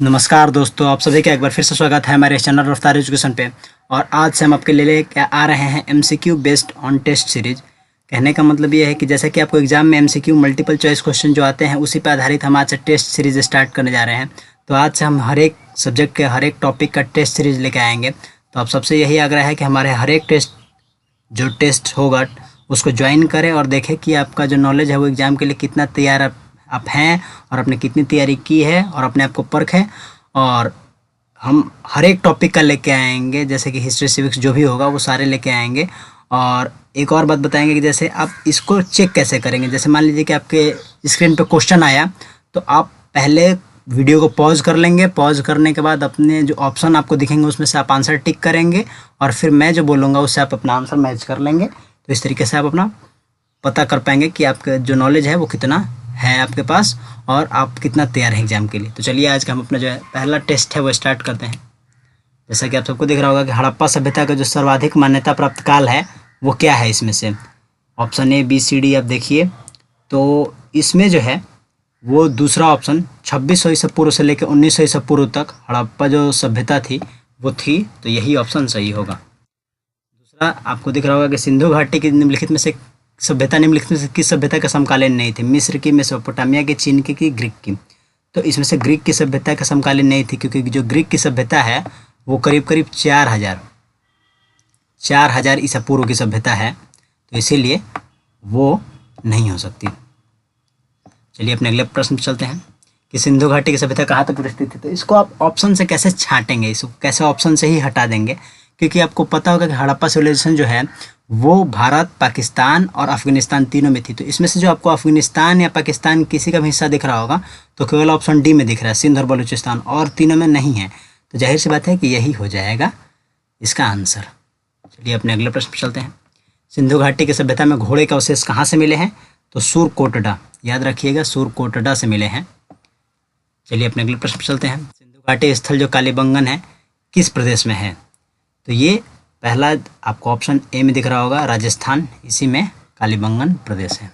नमस्कार दोस्तों, आप सभी का एक बार फिर से स्वागत है हमारे चैनल रफ्तार एजुकेशन पे। और आज से हम आपके लिए लेके आ रहे हैं MCQ based on test series. कहने का मतलब ये है कि जैसे कि आपको एग्जाम में एमसीक्यू मल्टीपल चॉइस क्वेश्चन जो आते हैं उसी पर आधारित हम आज से टेस्ट सीरीज स्टार्ट करने जा रहे हैं। तो आज से हम हर एक सब्जेक्ट के हर एक टॉपिक का टेस्ट सीरीज लेके आएंगे। तो आप सबसे यही आग्रह है कि हमारे हर एक जो टेस्ट होगा उसको ज्वाइन करें और देखें कि आपका जो नॉलेज है वो एग्ज़ाम के लिए कितना तैयार आप हैं और आपने कितनी तैयारी की है और अपने आप को परखें। और हम हर एक टॉपिक का लेके आएंगे, जैसे कि हिस्ट्री सिविक्स जो भी होगा वो सारे लेके आएंगे। और एक और बात बताएंगे कि जैसे आप इसको चेक कैसे करेंगे। जैसे मान लीजिए कि आपके स्क्रीन पे क्वेश्चन आया तो आप पहले वीडियो को पॉज कर लेंगे। पॉज करने के बाद अपने जो ऑप्शन आपको दिखेंगे उसमें से आप आंसर टिक करेंगे और फिर मैं जो बोलूँगा उससे आप अपना आंसर मैच कर लेंगे। तो इस तरीके से आप अपना पता कर पाएंगे कि आपका जो नॉलेज है वो कितना है आपके पास और आप कितना तैयार हैं एग्जाम के लिए। तो चलिए आज का हम अपना जो है पहला टेस्ट है वो स्टार्ट करते हैं। जैसा कि आप सबको दिख रहा होगा कि हड़प्पा सभ्यता का जो सर्वाधिक मान्यता प्राप्त काल है वो क्या है। इसमें से option A B C D आप देखिए। तो इसमें जो है वो दूसरा ऑप्शन 2600 ईसा पूर्व से लेकर 1900 ईसा पूर्व तक हड़प्पा जो सभ्यता थी वो थी। तो यही ऑप्शन सही होगा। दूसरा आपको दिख रहा होगा कि सिंधु घाटी की निम्नलिखित में से सभ्यता निम्नलिखित में से किस सभ्यता का समकालीन नहीं थी। मिस्र की, मेसोपोटामिया की, चीन की ग्रीक की। तो इसमें से ग्रीक की सभ्यता का समकालीन नहीं थी, क्योंकि जो ग्रीक की सभ्यता है वो करीब करीब 4000 ईसा पूर्व की सभ्यता है। तो इसीलिए वो नहीं हो सकती। चलिए अपने अगले प्रश्न पर चलते हैं कि सिंधु घाटी की सभ्यता कहाँ तक विस्तृत थी। तो इसको आप ऑप्शन से कैसे छांटेंगे, इसको कैसे ऑप्शन से ही हटा देंगे, क्योंकि आपको पता होगा कि हड़प्पा सिविलाइजेशन जो है वो भारत, पाकिस्तान और अफगानिस्तान तीनों में थी। तो इसमें से जो आपको अफगानिस्तान या पाकिस्तान किसी का भी हिस्सा दिख रहा होगा तो केवल ऑप्शन डी में दिख रहा है, सिंध और बलूचिस्तान, और तीनों में नहीं है। तो जाहिर सी बात है कि यही हो जाएगा इसका आंसर। चलिए अपने अगले प्रश्न पर चलते हैं। सिंधु घाटी की सभ्यता में घोड़े के अवशेष कहाँ से मिले हैं। तो सूरकोटडा, याद रखिएगा, सूरकोटडा से मिले हैं। चलिए अपने अगले प्रश्न पर चलते हैं। सिंधु घाटी स्थल जो कालीबंगन है किस प्रदेश में है। तो ये पहला आपको ऑप्शन ए में दिख रहा होगा, राजस्थान, इसी में कालीबंगन प्रदेश है।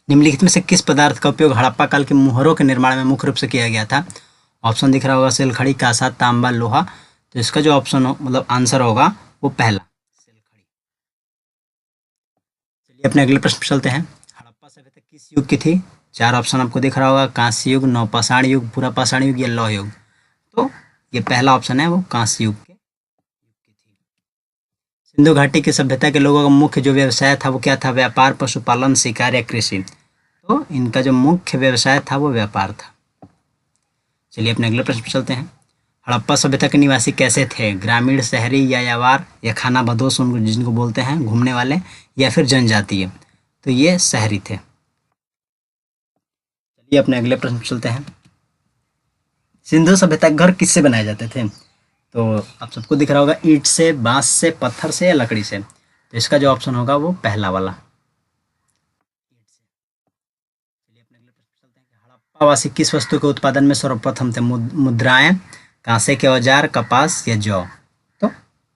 निम्नलिखित में से किस पदार्थ का उपयोग हड़प्पा काल के मुहरों के निर्माण में मुख्य रूप से किया गया था। ऑप्शन दिख रहा होगा, सिलखड़ी, कांसा, तांबा, लोहा। तो इसका जो ऑप्शन हो मतलब आंसर होगा वो पहला, सिलखड़ी। चलिए अपने अगले प्रश्न पर चलते हैं। हड़प्पा सभ्यता किस युग की थी। चार ऑप्शन आपको दिख रहा होगा, कांस्य युग, नवपाषाण युग, पुरापाषाण युग या लौह युग। तो ये पहला ऑप्शन है वो कांस्य युग के। सिंधु घाटी की सभ्यता के लोगों का मुख्य जो व्यवसाय था वो क्या था। व्यापार, पशुपालन, शिकार या कृषि। तो इनका जो मुख्य व्यवसाय था वो व्यापार था। चलिए अपने अगले प्रश्न पर चलते हैं। हड़प्पा सभ्यता के निवासी कैसे थे। ग्रामीण, शहरी, यायावर या खाना बदोश उनको जिनको बोलते हैं, घूमने वाले, या फिर जनजातीय। तो ये शहरी थे। चलिए अपने अगले प्रश्न पर चलते हैं। सिंधु सभ्यता के घर किससे बनाए जाते थे। तो आप सबको दिख रहा होगा, ईंट से, बांस से, पत्थर से या लकड़ी से। तो इसका जो ऑप्शन होगा वो पहला वाला, ईंट से। चलिए अपने अगले प्रश्न पर चलते हैं कि हड़प्पा वासी किस वस्तु के उत्पादन में सर्वप्रथम थे। मुद्राएं, कांसे के औजार, कपास या जौ। तो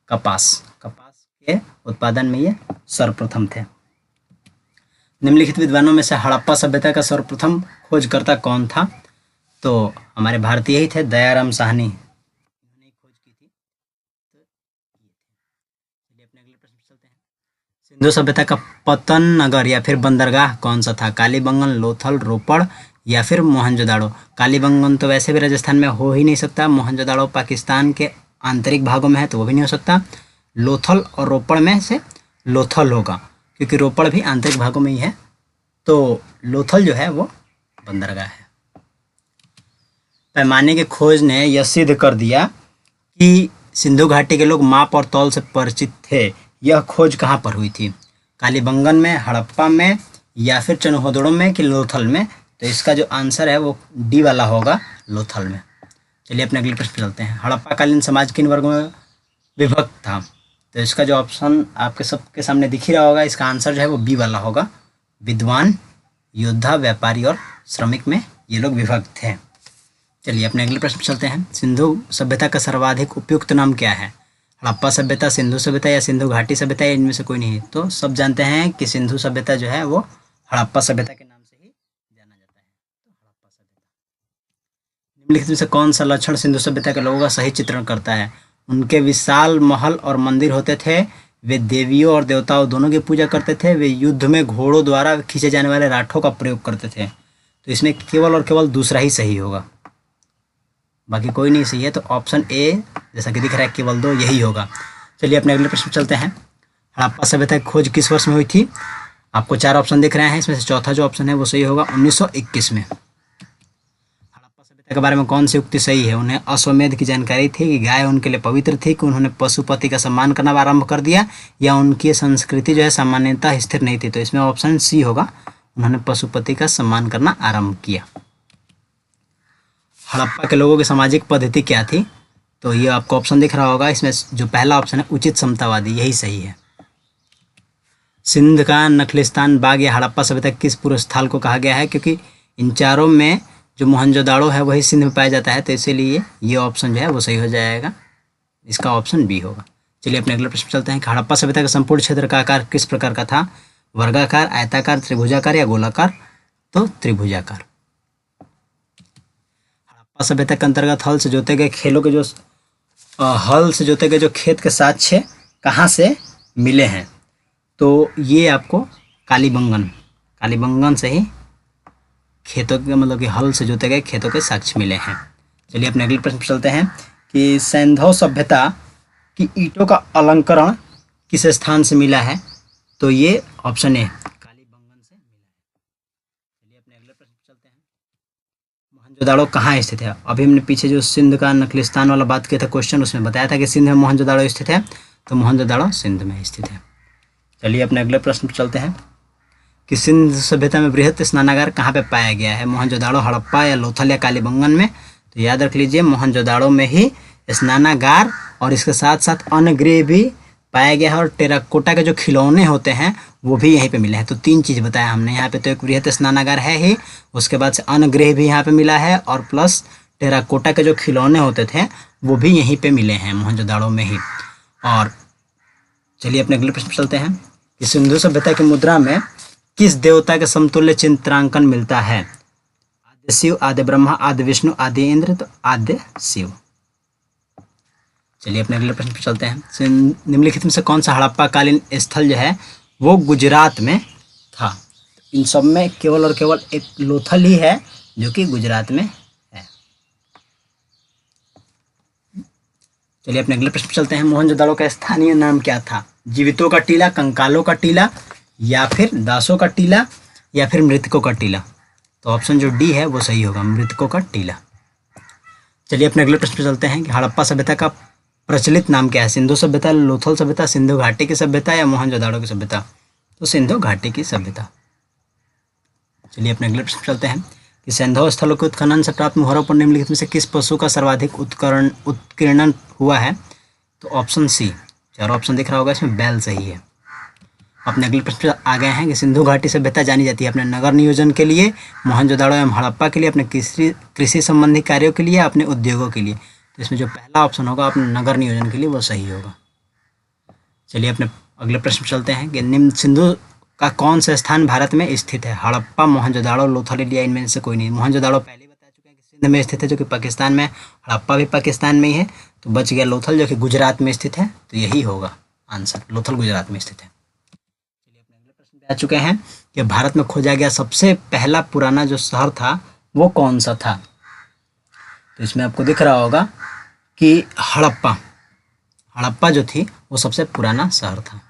कपास के उत्पादन में ये सर्वप्रथम थे। निम्नलिखित विद्वानों में से हड़प्पा सभ्यता का सर्वप्रथम खोजकर्ता कौन था। तो हमारे भारतीय ही थे, दयाराम साहनी, इन्होंने खोज की थी। तो ये थे। चलिए अपने अगले प्रश्न पर चलते हैं। सिंधु सभ्यता का पतन नगर या फिर बंदरगाह कौन सा था। कालीबंगन, लोथल, रोपड़ या फिर मोहनजोदाड़ो। कालीबंगन तो वैसे भी राजस्थान में हो ही नहीं सकता। मोहनजोदाड़ो पाकिस्तान के आंतरिक भागों में है तो वो भी नहीं हो सकता। लोथल और रोपड़ में से लोथल होगा, क्योंकि रोपड़ भी आंतरिक भागों में ही है। तो लोथल जो है वो बंदरगाह है। पैमाने की खोज ने यह सिद्ध कर दिया कि सिंधु घाटी के लोग माप और तौल से परिचित थे। यह खोज कहाँ पर हुई थी। कालीबंगन में, हड़प्पा में, या फिर चनहोदड़ो में कि लोथल में। तो इसका जो आंसर है वो डी वाला होगा, लोथल में। चलिए अपने अगले प्रश्न पर चलते हैं। हड़प्पा कालीन समाज किन वर्गों में विभक्त था। तो इसका जो ऑप्शन आपके सबके सामने दिख ही रहा होगा, इसका आंसर जो है वो बी वाला होगा, विद्वान, योद्धा, व्यापारी और श्रमिक में ये लोग विभक्त थे। चलिए अपने अगले प्रश्न पर चलते हैं। सिंधु सभ्यता का सर्वाधिक उपयुक्त नाम क्या है। हड़प्पा सभ्यता, सिंधु सभ्यता या सिंधु घाटी सभ्यता, या इनमें से कोई नहीं है। तो सब जानते हैं कि सिंधु सभ्यता जो है वो हड़प्पा सभ्यता के नाम से ही जाना जाता है। तो हड़प्पा सभ्यता। निम्नलिखित में से कौन सा लक्षण सिंधु सभ्यता के लोगों का सही चित्रण करता है? उनके विशाल महल और मंदिर होते थे, वे देवियों और देवताओं दोनों की पूजा करते थे, वे युद्ध में घोड़ों द्वारा खींचे जाने वाले राठों का प्रयोग करते थे। तो इसमें केवल और केवल दूसरा ही सही होगा, बाकी कोई नहीं सही है। तो ऑप्शन ए जैसा कि दिख रहा है केवल 2 यही होगा। चलिए अपने अगले प्रश्न चलते हैं। हड़प्पा सभ्यता की खोज किस वर्ष में हुई थी? आपको 4 ऑप्शन दिख रहे हैं, इसमें से चौथा जो ऑप्शन है वो सही होगा 1921 में। हड़प्पा सभ्यता के बारे में कौन सी उक्ति सही है? उन्हें अश्वमेध की जानकारी थी कि गाय उनके लिए पवित्र थी, कि उन्होंने पशुपति का सम्मान करना आरंभ कर दिया, या उनकी संस्कृति जो है सामान्यतः स्थिर नहीं थी। तो इसमें ऑप्शन सी होगा, उन्होंने पशुपति का सम्मान करना आरंभ किया। हड़प्पा के लोगों की सामाजिक पद्धति क्या थी? तो ये आपको ऑप्शन दिख रहा होगा, इसमें जो पहला ऑप्शन है उचित समतावादी, यही सही है। सिंध का नखलिस्तान बाग या हड़प्पा सभ्यता किस पूर्व स्थल को कहा गया है? क्योंकि इन चारों में जो मोहनजोदाड़ो है वही सिंध में पाया जाता है, तो इसीलिए ये ऑप्शन जो है वो सही हो जाएगा, इसका ऑप्शन बी होगा। चलिए अपने अगले प्रश्न चलते हैं कि हड़प्पा सभ्यता का संपूर्ण क्षेत्र का आकार किस प्रकार का था? वर्गाकार, आयताकार, त्रिभुजाकार या गोलाकार? तो त्रिभुजाकार। हड़प्पा सभ्यता के अंतर्गत हल से जोते गए खेत के साक्ष्य कहाँ से मिले हैं? तो ये आपको कालीबंगन से ही खेतों के मतलब कि हल से जोते गए खेतों के साक्ष्य मिले हैं। चलिए अपने अगले प्रश्न पर चलते हैं कि सैंधव सभ्यता की ईंटों का अलंकरण किस स्थान से मिला है? तो ये ऑप्शन ए कालीबंगन से मिला है। चलिए अपने अगले प्रश्न पर चलते हैं। मोहनजोदाड़ो कहाँ स्थित है? अभी हमने पीछे जो सिंध का नखलिस्तान वाला बात किया था क्वेश्चन, उसमें बताया था कि सिंध में मोहनजोदाड़ो स्थित है, तो मोहनजोदाड़ो सिंध में स्थित है। चलिए अपने अगले प्रश्न पर चलते हैं कि सिंध सभ्यता में वृहत स्नानागार कहाँ पे पाया गया है? मोहनजोदाड़ो, हड़प्पा या लोथल या कालीबंगन में? तो याद रख लीजिए मोहनजोदाड़ो में ही स्नानागार और इसके साथ साथ अन्य गृह भी पाया गया है, और टेराकोटा के जो खिलौने होते हैं वो भी यहीं पे मिले हैं। तो 3 चीज़ बताया हमने यहाँ पे। तो एक वृहत स्नानागार है ही, उसके बाद से अन्य गृह भी यहाँ पे मिला है, और प्लस टेराकोटा के जो खिलौने होते थे वो भी यहीं पे मिले हैं मोहनजोदाड़ो में ही। और चलिए अपने अगले प्रश्न चलते हैं कि सिंधु सभ्यता की मुद्रा में किस देवता के समतुल्य चित्रांकन मिलता है? आद्य शिव, आद्य ब्रह्मा, आद्य विष्णु, आद्य इंद्र? तो आद्य शिव। चलिए अपने अगले प्रश्न पर चलते हैं। निम्नलिखित में से कौन सा हड़प्पा कालीन स्थल जो है वो गुजरात में था? इन सब में केवल और केवल एक लोथल ही है जो कि गुजरात में है। चलिए अपने अगले प्रश्न पर चलते हैं। मोहनजोदाड़ो का स्थानीय नाम क्या था? जीवितों का टीला, कंकालों का टीला, या फिर दासों का टीला, या फिर मृतकों का टीला? तो ऑप्शन जो डी है वो सही होगा, मृतकों का टीला। चलिए अपने अगले प्रश्न पर चलते हैं कि हड़प्पा सभ्यता का प्रचलित नाम क्या है? सिंधु सभ्यता, लोथल सभ्यता, सिंधु घाटी की सभ्यता या मोहनजोदाड़ो की सभ्यता? तो सिंधु घाटी की सभ्यता। चलिए अपने अगले प्रश्न पर चलते हैं कि सैंधव स्थलों के उत्खनन से प्राप्त मोहरों पर निम्नलिखित में से किस पशु का सर्वाधिक उत्कीर्णन हुआ है? तो ऑप्शन सी, 4 ऑप्शन दिख रहा होगा, इसमें बैल सही है। अपने अगले प्रश्न पर आ गए हैं कि सिंधु घाटी सभ्यता जानी जाती है अपने नगर नियोजन के लिए, मोहनजोदाड़ो एवं हड़प्पा के लिए अपने कृषि संबंधी कार्यों के लिए, अपने उद्योगों के लिए? तो इसमें जो पहला ऑप्शन होगा अपने नगर नियोजन के लिए वो सही होगा। चलिए अपने अगले प्रश्न पर चलते हैं कि निम्न सिंधु का कौन सा स्थान भारत में स्थित है? हड़प्पा, मोहनजोदाड़ो, लोथल, या इनमें से कोई नहीं? मोहनजोदाड़ो पहले बता चुके हैं कि सिंध में स्थित है जो कि पाकिस्तान में, हड़प्पा भी पाकिस्तान में ही है, तो बच गया लोथल जो कि गुजरात में स्थित है। तो यही होगा आंसर, लोथल गुजरात में स्थित है। चलिए अपने अगले प्रश्न पे आ चुके हैं कि भारत में खोजा गया सबसे पहला पुराना जो शहर था वो कौन सा था? तो इसमें आपको दिख रहा होगा कि हड़प्पा जो थी वो सबसे पुराना शहर था।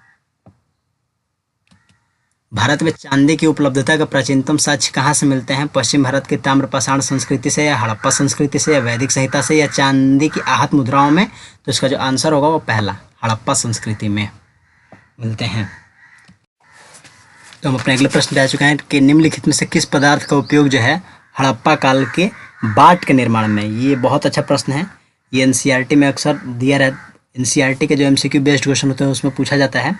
भारत में चांदी की उपलब्धता का प्राचीनतम साक्ष्य कहाँ से मिलते हैं? पश्चिम भारत की ताम्रपाषाण संस्कृति से, या हड़प्पा संस्कृति से, या वैदिक संहिता से, या चांदी की आहत मुद्राओं में? तो इसका जो आंसर होगा वो पहला, हड़प्पा संस्कृति में मिलते हैं। तो हम अपने अगले प्रश्न पे आ चुके हैं कि निम्नलिखित में से किस पदार्थ का उपयोग जो है हड़प्पा काल के बाट के निर्माण में? ये बहुत अच्छा प्रश्न है, ये एनसीईआरटी में अक्सर दिया रहता। एनसीईआरटी के जो एमसीक्यू बेस्ड क्वेश्चन होते हैं उसमें पूछा जाता है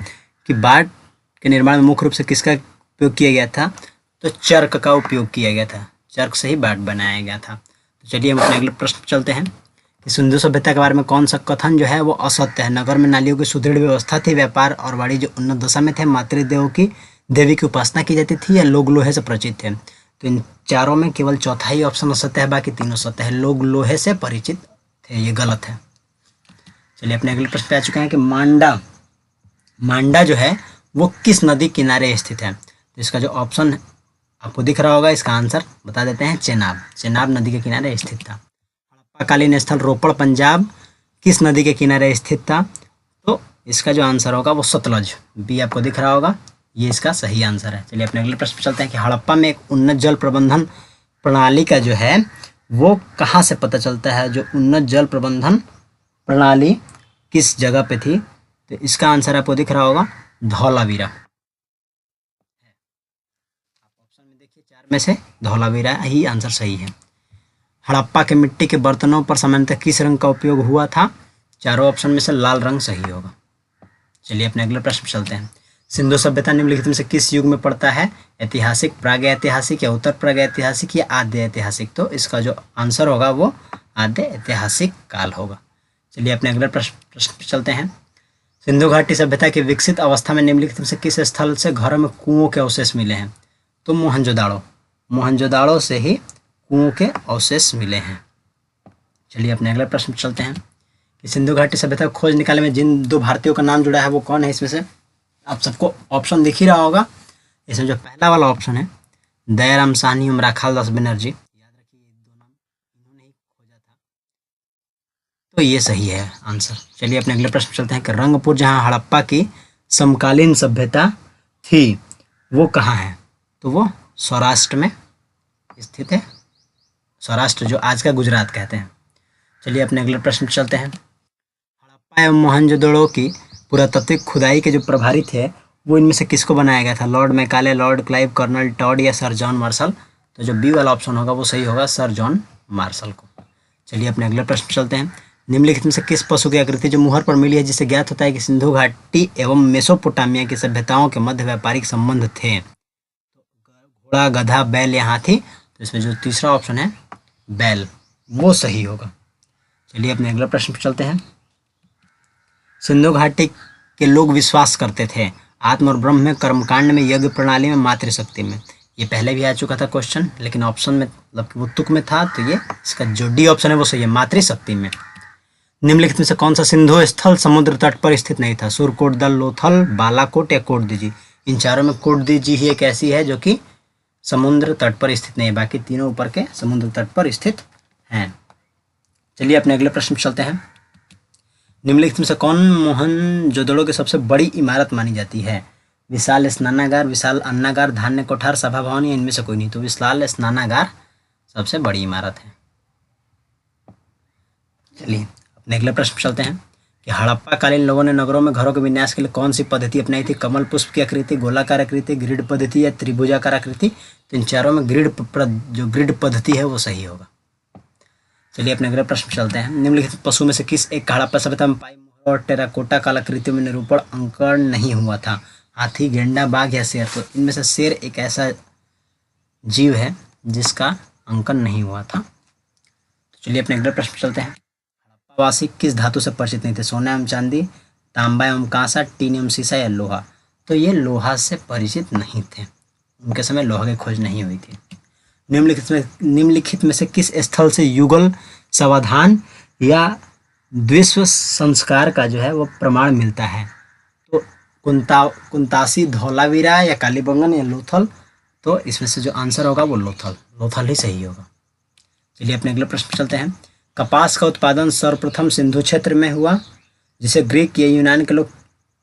कि बाट के निर्माण में मुख्य रूप से किसका उपयोग किया गया था? तो चर्क का उपयोग किया गया था, चर्क से ही बाट बनाया गया था। तो चलिए हम अपने अगले प्रश्न पर चलते हैं कि सिंधु सभ्यता के बारे में कौन सा कथन जो है वो असत्य है? नगर में नालियों की सुदृढ़ व्यवस्था थी, व्यापार और वाणिज्य उन्नत दशा में थे, मातृदेव की देवी की उपासना की जाती थी, या लोग लोहे से परिचित थे? तो इन चारों में केवल चौथा ही ऑप्शन सत्य है, बाकी तीनों सत्य है। लोग लोहे से परिचित थे, ये गलत है। चलिए अपने अगले प्रश्न पे आ चुके हैं कि मांडा जो है वो किस नदी किनारे स्थित है। तो इसका जो ऑप्शन आपको दिख रहा होगा, इसका आंसर बता देते हैं, चेनाब नदी के किनारे स्थित था। हड़प्पाकालीन स्थल रोपड़ पंजाब किस नदी के किनारे स्थित था। तो इसका जो आंसर होगा वो सतलज, बी आपको दिख रहा होगा, ये इसका सही आंसर है। चलिए अपने अगले प्रश्न पर चलते हैं कि हड़प्पा में एक उन्नत जल प्रबंधन प्रणाली का जो है वो कहाँ से पता चलता है। जो उन्नत जल प्रबंधन प्रणाली किस जगह पे थी, तो इसका आंसर आपको दिख रहा होगा, धौलावीरा। ऑप्शन में देखिए, चार में से धौलावीरा ही आंसर सही है। हड़प्पा के मिट्टी के बर्तनों पर सामान्यतः किस रंग का उपयोग हुआ था। चारों ऑप्शन में से लाल रंग सही होगा। चलिए अपने अगले प्रश्न पर चलते हैं। सिंधु सभ्यता निम्नलिखित में से किस युग में पड़ता है। ऐतिहासिक, प्रागैतिहासिक या उत्तर प्रागैतिहासिक या आद्य ऐतिहासिक। तो इसका जो आंसर होगा वो आद्य ऐतिहासिक काल होगा। चलिए अपने अगले प्रश्न पर चलते हैं। सिंधु घाटी सभ्यता की विकसित अवस्था में निम्नलिखित में से किस स्थल से घरों में कुओं के अवशेष मिले हैं। तो मोहनजोदाड़ो से ही कुओं के अवशेष मिले हैं। चलिए अपने अगले प्रश्न पर चलते हैं कि सिंधु घाटी सभ्यता की खोज निकालने में जिन दो भारतीयों का नाम जुड़ा है वो कौन है। इसमें से आप सबको ऑप्शन दिख ही रहा होगा। इसमें जो पहला वाला ऑप्शन है, दयाराम साहनी और राखालदास बनर्जी, याद रखिए ये दो नाम इन्होंने ही खोजा था, तो ये सही है आंसर। चलिए अपने अगले प्रश्न पर चलते हैं कि रंगपुर जहाँ हड़प्पा की समकालीन सभ्यता थी वो कहाँ है। तो वो सौराष्ट्र में स्थित है, सौराष्ट्र जो आज का गुजरात कहते हैं। चलिए अपने अगले प्रश्न पर चलते हैं। हड़प्पा एवं मोहनजोदड़ो की पुरातात्विक खुदाई के जो प्रभारी थे वो इनमें से किसको बनाया गया था। Lord Macaulay, Lord Clive, colonel Tod या सर जॉन मार्शल। तो जो बी वाला ऑप्शन होगा वो सही होगा, सर जॉन मार्शल को। चलिए अपने अगले प्रश्न पर चलते हैं। निम्नलिखित में से किस पशु की आकृति जो मुहर पर मिली है जिससे ज्ञात होता है कि सिंधु घाटी एवं मेसोपोटामिया की सभ्यताओं के मध्य व्यापारिक संबंध थे। घोड़ा, गधा, बैल या हाथी। तो इसमें जो तीसरा ऑप्शन है बैल, वो सही होगा। चलिए अपने अगले प्रश्न पर चलते हैं। सिंधु घाटी के लोग विश्वास करते थे आत्म और ब्रह्म में, कर्मकांड में, यज्ञ प्रणाली में, मातृशक्ति में। ये पहले भी आ चुका था क्वेश्चन, लेकिन ऑप्शन में मतलब वो तुक में था, तो ये इसका जो डी ऑप्शन है वो सही है, मातृशक्ति में। निम्नलिखित में से कौन सा सिंधु स्थल समुद्र तट पर स्थित नहीं था। सुरकोट, दल, लोथल, बालाकोट या कोटदीजी। इन चारों में कोटदीजी ही एक ऐसी है जो कि समुद्र तट पर स्थित नहीं है, बाकी तीनों ऊपर के समुद्र तट पर स्थित हैं। चलिए अपने अगले प्रश्न पर चलते हैं। निम्नलिखित में से कौन मोहनजोदड़ो की सबसे बड़ी इमारत मानी जाती है। विशाल स्नानागार, विशाल अन्नागार, धान्य कोठार, सभा भवन या इनमें से कोई नहीं। तो विशाल स्नानागार सबसे बड़ी इमारत है। चलिए अपने अगले प्रश्न पर चलते हैं कि हड़प्पा कालीन लोगों ने नगरों में घरों के विन्यास के लिए कौन सी पद्धति अपनाई थी। कमल पुष्प की आकृति, गोलाकार आकृति, ग्रिड पद्धति या त्रिभुजाकार आकृति। तो इन चारों में जो ग्रिड पद्धति है वो सही होगा। चलिए अपने अगले प्रश्न पर चलते हैं। निम्नलिखित पशु में से किस एक हड़प्पा सभ्यता में पाई मोहर और टेराकोटा कलाकृतियों में निरूपण अंकन नहीं हुआ था। हाथी, गेंडा, बाघ या शेर। तो इनमें से शेर एक ऐसा जीव है जिसका अंकन नहीं हुआ था। तो चलिए अपने अगले प्रश्न पर चलते हैं। हड़प्पावासी किस धातु से परिचित नहीं थे। सोना एवं चांदी, तांबा एवं कांसा, टीन एवं शीशा या लोहा। तो ये लोहा से परिचित नहीं थे, उनके समय लोहा की खोज नहीं हुई थी। निम्नलिखित में से किस स्थल से युगल समाधान या द्विस्व संस्कार का जो है वो प्रमाण मिलता है। तो कुंतासी, धौलावीरा या कालीबंगन या लोथल। तो इसमें से जो आंसर होगा वो लोथल ही सही होगा। चलिए अपने अगले प्रश्न पर चलते हैं। कपास का उत्पादन सर्वप्रथम सिंधु क्षेत्र में हुआ, जिसे ग्रीक या यूनान के लोग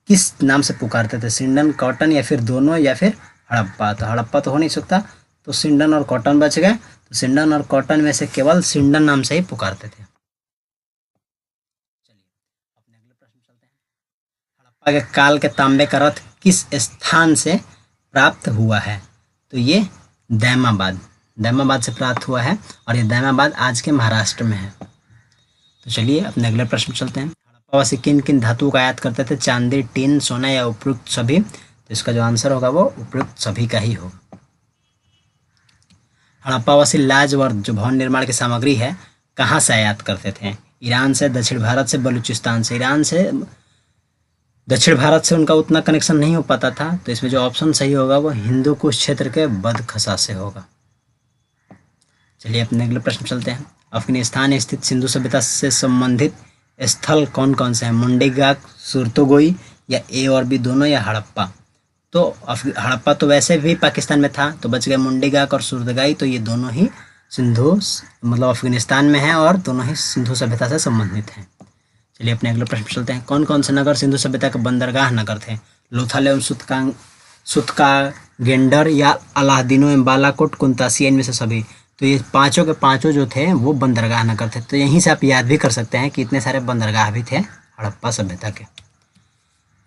किस नाम से पुकारते थे। सिंडन, कॉटन या फिर दोनों या फिर हड़प्पा। तो हड़प्पा तो हो नहीं सकता, तो सिंडन और कॉटन बच गए। तो सिंडन और कॉटन में से केवल सिंडन नाम से ही पुकारते थे। चलिए अपने अगले प्रश्न चलते हैं। हड़प्पा के काल के तांबे का रथ किस स्थान से प्राप्त हुआ है। तो ये दैमाबाद से प्राप्त हुआ है, और ये दैमाबाद आज के महाराष्ट्र में है। तो चलिए अपने अगले प्रश्न चलते हैं। हड़प्पावासी किन किन धातुओं का आयात करते थे। चांदी, टीन, सोना या उपयुक्त सभी। तो इसका जो आंसर होगा वो उपयुक्त सभी का ही होगा। हड़प्पावासी लाजवर्द जो भवन निर्माण की सामग्री है कहाँ से आयात करते थे। ईरान से, दक्षिण भारत से, बलूचिस्तान से। ईरान से, दक्षिण भारत से उनका उतना कनेक्शन नहीं हो पाता था, तो इसमें जो ऑप्शन सही होगा वो हिंदू कुश क्षेत्र के बदखसा से होगा। चलिए अपने अगले प्रश्न चलते हैं। अफगानिस्तान स्थित सिंधु सभ्यता से संबंधित स्थल कौन कौन से हैं? मुंडेगाक, सुरतोगोई या ए और बी दोनों या हड़प्पा? तो हड़प्पा तो वैसे भी पाकिस्तान में था, तो बच गए मुंडेगाक और सुरतगाई। तो ये दोनों ही सिंधु मतलब अफगानिस्तान में हैं और दोनों ही सिंधु सभ्यता से संबंधित हैं। चलिए अपने अगले प्रश्न चलते हैं। कौन कौन से नगर सिंधु सभ्यता के बंदरगाह नगर थे? लोथल एवं सुतका गेंडर या अलादीनो एवं बालाकोट कुंतासिया, इनमें से सभी। तो ये पांचों के पांचों जो थे वो बंदरगाह नगर थे। तो यहीं से आप याद भी कर सकते हैं कि इतने सारे बंदरगाह भी थे हड़प्पा सभ्यता के।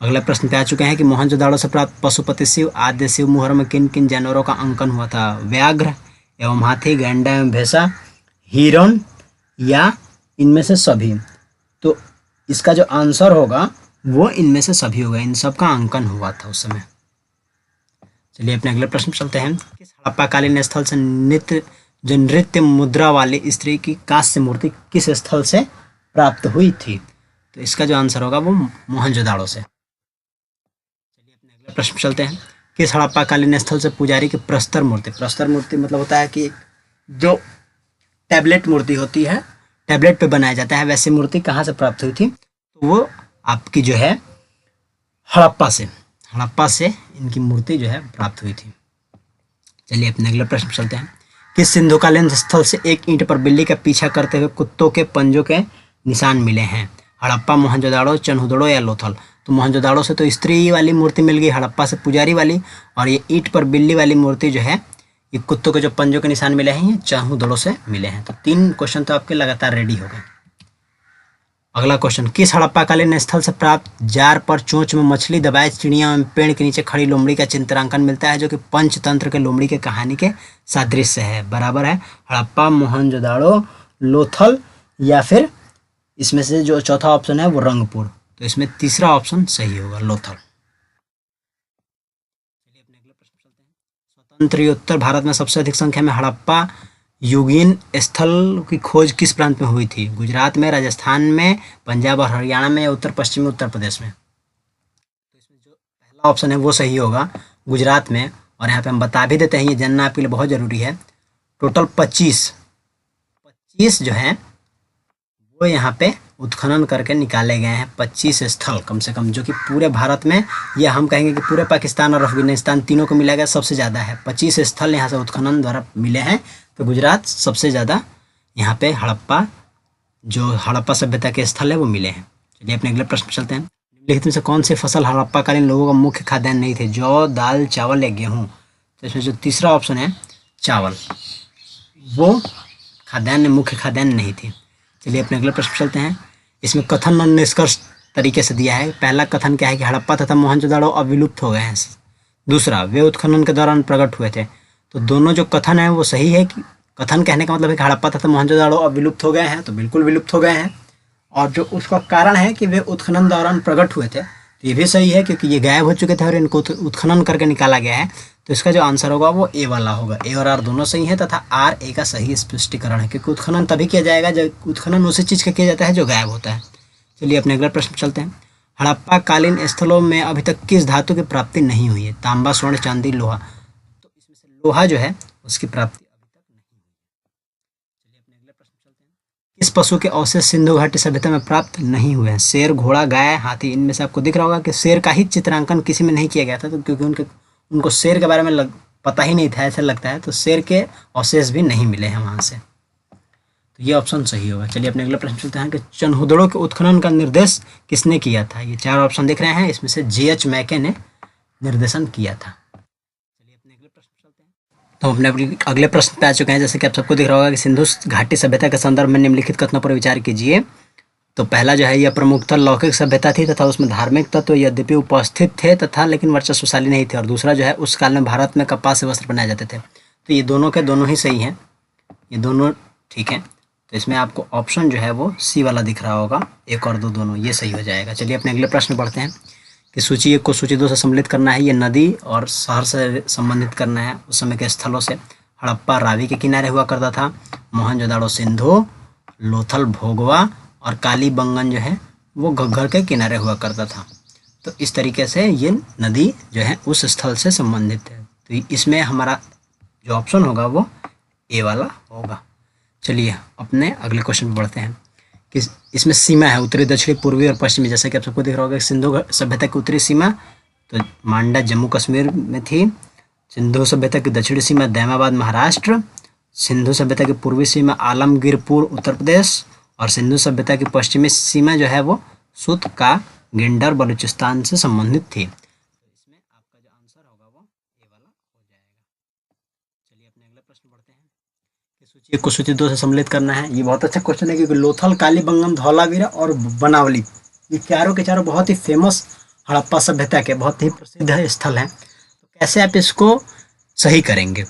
अगला प्रश्न पे आ चुके हैं कि मोहनजोदाड़ो से प्राप्त पशुपति शिव आद्य शिव मुहर में किन किन जानवरों का अंकन हुआ था? व्याघ्र एवं हाथी, गैंडा एवं भैंसा, हिरण या इनमें से सभी? तो इसका जो आंसर होगा वो इनमें से सभी होगा। इन सब का अंकन हुआ था उस समय। चलिए अपने अगले प्रश्न चलते हैं। किस हड़प्पाकालीन स्थल से नृत्य मुद्रा वाली स्त्री की कांस्य मूर्ति किस स्थल से प्राप्त हुई थी? तो इसका जो आंसर होगा वो मोहनजोदाड़ो से। चलिए अपने अगले प्रश्न चलते हैं। किस हड़प्पाकालीन स्थल से पुजारी की प्रस्तर मूर्ति मतलब होता है कि जो टैबलेट मूर्ति होती है, टैबलेट पे बनाया जाता है, वैसी मूर्ति कहाँ से प्राप्त हुई थी? तो वो आपकी जो है हड़प्पा से इनकी मूर्ति जो है प्राप्त हुई थी। चलिए अपने अगले प्रश्न चलते हैं। किस सिंधुकालीन स्थल से एक ईंट पर बिल्ली का पीछा करते हुए कुत्तों के पंजों के निशान मिले हैं? हड़प्पा, मोहनजोदाड़ो, चन्हुदड़ो या लोथल? तो मोहनजोदाड़ो से तो स्त्री वाली मूर्ति मिल गई, हड़प्पा से पुजारी वाली, और ये ईंट पर बिल्ली वाली मूर्ति जो है ये कुत्तों के जो पंजों के निशान मिले हैं ये चन्हुदड़ो से मिले हैं। तो 3 क्वेश्चन तो आपके लगातार रेडी हो गए। अगला क्वेश्चन, किस हड़प्पाकालीन स्थल से प्राप्त जार पर चोंच में मछली दबाए चिड़िया एवं पेड़ के नीचे खड़ी लोमड़ी का चित्रांकन मिलता है जो कि पंचतंत्र के लोमड़ी के कहानी के सादृश्य है? बराबर है हड़प्पा, मोहनजोदाड़ो, लोथल या फिर इसमें से जो चौथा ऑप्शन है वो रंगपुर। तो इसमें तीसरा ऑप्शन सही होगा, लोथल। चलिए अपने अगले प्रश्न चलते हैं। स्वतंत्रोत्तर भारत में सबसे अधिक संख्या में हड़प्पा युगीन स्थल की खोज किस प्रांत में हुई थी? गुजरात में, राजस्थान में, पंजाब और हरियाणा में या उत्तर पश्चिमी उत्तर प्रदेश में? तो इसमें जो पहला ऑप्शन है वो सही होगा, गुजरात में। और यहाँ पे हम बता भी देते हैं, ये जानना आपके लिए बहुत ज़रूरी है। टोटल 25 जो हैं वो यहाँ पे उत्खनन करके निकाले गए हैं। 25 स्थल कम से कम, जो कि पूरे भारत में, या हम कहेंगे कि पूरे पाकिस्तान और अफगानिस्तान तीनों को मिला गया सबसे ज़्यादा है। 25 स्थल यहाँ से उत्खनन द्वारा मिले हैं। तो गुजरात सबसे ज़्यादा यहाँ पे हड़प्पा सभ्यता के स्थल है वो मिले हैं। चलिए अपने अगले प्रश्न चलते हैं। निम्नलिखित में से कौन सी फसल हड़प्पाकालीन लोगों का मुख्य खाद्यान्न नहीं थे? जौ, दाल, चावल या गेहूँ? तो इसमें जो तीसरा ऑप्शन है चावल, वो मुख्य खाद्यान्न नहीं थी। चलिए अपने अगले प्रश्न चलते हैं। इसमें कथन और निष्कर्ष तरीके से दिया है। पहला कथन क्या है कि हड़प्पा तथा मोहनजोदाड़ो अब विलुप्त हो गए हैं। दूसरा, वे उत्खनन के दौरान प्रकट हुए थे। तो दोनों जो कथन है वो सही है। कि कथन कहने का मतलब है कि हड़प्पा तथा मोहनजोदाड़ो अब विलुप्त हो गए हैं, तो बिल्कुल विलुप्त हो गए हैं। और जो उसका कारण है कि वे उत्खनन दौरान प्रकट हुए थे, तो ये भी सही है क्योंकि ये गायब हो चुके थे और इनको उत्खनन करके निकाला गया है। तो इसका जो आंसर होगा वो ए वाला होगा। ए और आर दोनों सही है तथा आर ए का सही स्पष्टीकरण है, क्योंकि उत्खनन तभी किया जाएगा जब उत्खनन उसी चीज़ का किया जाता है जो गायब होता है। चलिए अपने अगले प्रश्न चलते हैं। हड़प्पा कालीन स्थलों में अभी तक किस धातु की प्राप्ति नहीं हुई है? तांबा, स्वर्ण, चांदी, लोहा? तो इसमें से लोहा जो है उसकी प्राप्ति अभी तक नहीं हुई है। चलिए अपने अगले प्रश्न चलते हैं। किस पशु के अवशेष सिंधु घाटी सभ्यता में प्राप्त नहीं हुए हैं? शेर, घोड़ा, गाय, हाथी? इनमें से आपको दिख रहा होगा कि शेर का ही चित्रांकन किसी में नहीं किया गया था, तो क्योंकि उनको शेर के बारे में पता ही नहीं था ऐसा लगता है, तो शेर के अवशेष भी नहीं मिले हैं वहाँ से। तो ये ऑप्शन सही होगा। चलिए अपने अगले प्रश्न चलते हैं कि चन्हुदड़ो के उत्खनन का निर्देश किसने किया था? ये 4 ऑप्शन दिख रहे हैं, इसमें से J.H. मैके ने निर्देशन किया था। चलिए अपने अगले प्रश्न चलते हैं। तो अपने अगले प्रश्न पे आ चुके हैं। जैसे कि आप सबको दिख रहा होगा कि सिंधु घाटी सभ्यता के संदर्भ में निम्नलिखित कथनों पर विचार कीजिए। तो पहला जो है, यह प्रमुखतः लौकिक सभ्यता थी तथा उसमें धार्मिक तत्व यद्यपि उपस्थित थे तथा लेकिन वर्चस्वशाली नहीं थे। और दूसरा जो है, उस काल में भारत में कपास से वस्त्र बनाए जाते थे। तो ये दोनों के दोनों ही सही हैं, ये दोनों ठीक हैं। तो इसमें आपको ऑप्शन जो है वो सी वाला दिख रहा होगा, 1 और 2 दोनों, ये सही हो जाएगा। चलिए अपने अगले प्रश्न पढ़ते हैं कि सूची 1 को सूची 2 से सम्मिलित करना है। ये नदी और शहर से संबंधित करना है उस समय के स्थलों से। हड़प्पा रावी के किनारे हुआ करता था, मोहनजोदाड़ो सिंधु, लोथल भोगवा और कालीबंगन जो है वो घग्गर के किनारे हुआ करता था। तो इस तरीके से ये नदी जो है उस स्थल से संबंधित है। तो इसमें हमारा जो ऑप्शन होगा वो ए वाला होगा। चलिए अपने अगले क्वेश्चन पर बढ़ते हैं कि इसमें सीमा है उत्तरी, दक्षिणी, पूर्वी और पश्चिमी। जैसे कि आप सबको दिख रहा होगा सिंधु सभ्यता की उत्तरी सीमा तो मांडा जम्मू कश्मीर में थी। सिंधु सभ्यता की दक्षिणी सीमा दैमाबाद महाराष्ट्र। सिंधु सभ्यता की पूर्वी सीमा आलमगीरपुर उत्तर प्रदेश। और सिंधु सभ्यता की पश्चिमी सीमा जो है वो सुत का गिंडर बलूचिस्तान से संबंधित थी। तो इसमें आपका जो आंसर होगा वो ए वाला हो जाएगा। चलिए अपने अगले प्रश्न बढ़ते हैं कि सूची 1 को सूची 2 से सम्मिलित करना है। ये बहुत अच्छा क्वेश्चन है क्योंकि लोथल, कालीबंगन, धौलावीरा और बनावली ये चारों के चारों बहुत ही फेमस हड़प्पा सभ्यता के बहुत ही प्रसिद्ध स्थल हैं। तो कैसे आप इसको सही करेंगे?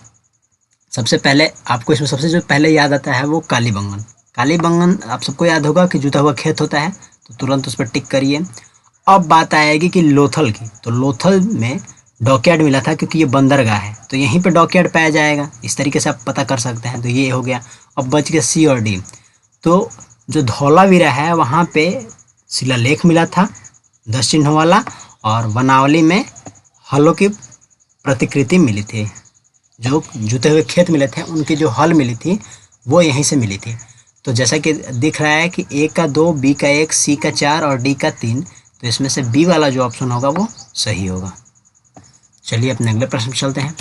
सबसे पहले आपको इसमें सबसे जो पहले याद आता है वो कालीबंगन। कालीबंगन आप सबको याद होगा कि जुता हुआ खेत होता है, तो तुरंत उस पर टिक करिए। अब बात आएगी कि लोथल की, तो लोथल में डॉकयार्ड मिला था क्योंकि ये बंदरगाह है, तो यहीं पे डॉकयार्ड पाया जाएगा। इस तरीके से आप पता कर सकते हैं, तो ये हो गया। अब बच गया सी और डी। तो जो धौलावीरा है वहाँ पे शिलालेख मिला था 10 चिन्हों वाला, और बनावली में हलों की प्रतिकृति मिली थी। जो जुते हुए खेत मिले थे उनकी जो हल मिली थी वो यहीं से मिली थी। तो जैसा कि दिख रहा है कि ए का 2, बी का 1, सी का 4 और डी का 3, तो इसमें से बी वाला जो ऑप्शन होगा वो सही होगा। चलिए अपने अगले प्रश्न पर चलते हैं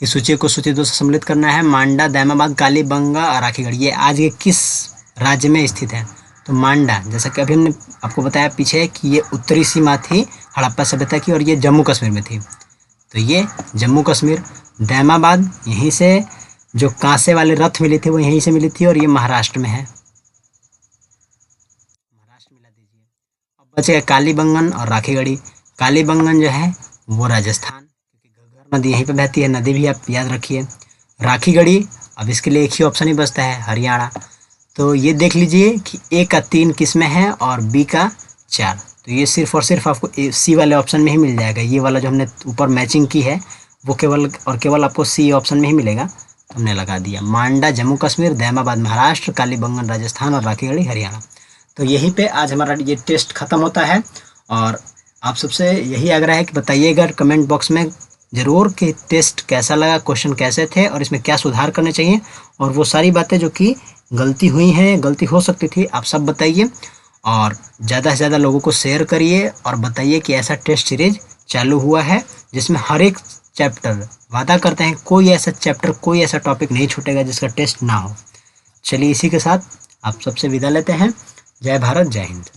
कि सूची को सूची 2 से सम्मिलित करना है। मांडा, दैमाबाद, कालीबंगा और राखीगढ़ ये आज के किस राज्य में स्थित है? तो मांडा, जैसा कि अभी हमने आपको बताया पीछे कि ये उत्तरी सीमा थी हड़प्पा सभ्यता की और ये जम्मू कश्मीर में थी, तो ये जम्मू कश्मीर। दैमाबाद यहीं से जो कांसे वाले रथ मिली थी वो यहीं से मिली थी और ये महाराष्ट्र में है, महाराष्ट्र मिला दीजिए। अब बचेगा कालीबंगन और राखीगढ़ी। कालीबंगन जो है वो राजस्थान, क्योंकि घग्गर नदी यहीं पे बहती है, नदी भी आप याद रखिए। राखीगढ़ी, अब इसके लिए एक ही ऑप्शन ही बचता है, हरियाणा। तो ये देख लीजिए कि ए का 3 किस में है और बी का 4, तो ये सिर्फ और सिर्फ आपको सी वाले ऑप्शन में ही मिल जाएगा। ये वाला जो हमने ऊपर मैचिंग की है वो केवल और केवल आपको सी ऑप्शन में ही मिलेगा, तो हमने लगा दिया। मांडा जम्मू कश्मीर, दैमाबाद महाराष्ट्र, कालीबंगन राजस्थान और राखीगढ़ी हरियाणा। तो यहीं पे आज हमारा ये टेस्ट खत्म होता है और आप सबसे यही आग्रह है कि बताइएगा कमेंट बॉक्स में ज़रूर कि टेस्ट कैसा लगा, क्वेश्चन कैसे थे और इसमें क्या सुधार करने चाहिए, और वो सारी बातें जो कि गलती हुई हैं, गलती हो सकती थी, आप सब बताइए और ज़्यादा से ज़्यादा लोगों को शेयर करिए और बताइए कि ऐसा टेस्ट सीरीज चालू हुआ है जिसमें हर एक चैप्टर, वादा करते हैं कोई ऐसा चैप्टर, कोई ऐसा टॉपिक नहीं छूटेगा जिसका टेस्ट ना हो। चलिए इसी के साथ आप सबसे विदा लेते हैं। जय भारत, जय हिंद।